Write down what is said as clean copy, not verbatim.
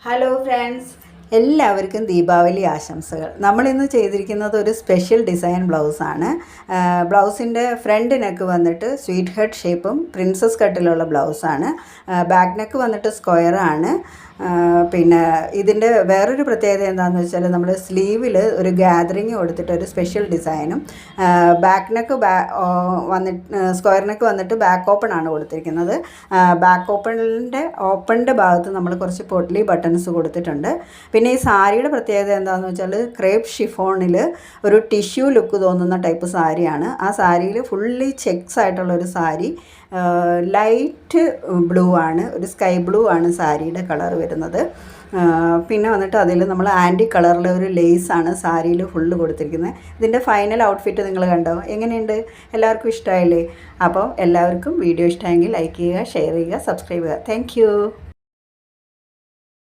Hello friends, എല്ലാവർക്കും ദീപാവലി ആശംസകൾ. നമ്മളിന്ന് ചെയ്തിരിക്കുന്നത് ഒരു സ്പെഷ്യൽ ഡിസൈൻ ബ്ലൗസാണ്. ബ്ലൗസിൻ്റെ ഫ്രണ്ട് നെക്ക് വന്നിട്ട് സ്വീറ്റ് ഹെഡ് ഷേപ്പും പ്രിൻസസ് കട്ടിലുള്ള ബ്ലൗസാണ്. ബാക്ക് നെക്ക് വന്നിട്ട് സ്ക്വയറാണ്. പിന്നെ ഇതിൻ്റെ വേറൊരു പ്രത്യേകത എന്താണെന്ന് വെച്ചാൽ നമ്മൾ സ്ലീവിൽ ഒരു ഗാദറിങ് കൊടുത്തിട്ട് ഒരു സ്പെഷ്യൽ ഡിസൈനും, ബാക്ക് നെക്ക് വന്നിട്ട് സ്ക്വയർ നെക്ക് വന്നിട്ട് ബാക്ക് ഓപ്പൺ ആണ് കൊടുത്തിരിക്കുന്നത്. ബാക്ക് ഓപ്പണിൻ്റെ ഭാഗത്ത് നമ്മൾ കുറച്ച് പൊട്ട്ലി ബട്ടൺസ് കൊടുത്തിട്ടുണ്ട്. പിന്നെ ഈ സാരിയുടെ പ്രത്യേകത എന്താണെന്ന് വെച്ചാൽ ക്രേപ്പ് ഷിഫോണിൽ ഒരു ടിഷ്യൂ ലുക്ക് തോന്നുന്ന ടൈപ്പ് സാരിയാണ്. ആ സാരിയിൽ ഫുള്ളി ചെക്സ് ആയിട്ടുള്ളൊരു സാരി, ലൈറ്റ് ബ്ലൂ ആണ്, ഒരു സ്കൈ ബ്ലൂ ആണ് സാരിയുടെ കളർ വരുന്നത്. പിന്നെ വന്നിട്ട് അതിൽ നമ്മൾ ആൻറ്റി കളറിലെ ഒരു ലേസാണ് സാരിയിൽ ഫുള്ള് കൊടുത്തിരിക്കുന്നത്. ഇതിൻ്റെ ഫൈനൽ ഔട്ട്ഫിറ്റ് നിങ്ങൾ കണ്ടോ? എങ്ങനെയുണ്ട്? എല്ലാവർക്കും ഇഷ്ടമായില്ലേ? അപ്പോൾ എല്ലാവർക്കും വീഡിയോ ഇഷ്ടമായെങ്കിൽ ലൈക്ക് ചെയ്യുക, ഷെയർ ചെയ്യുക, സബ്സ്ക്രൈബ് ചെയ്യുക. താങ്ക്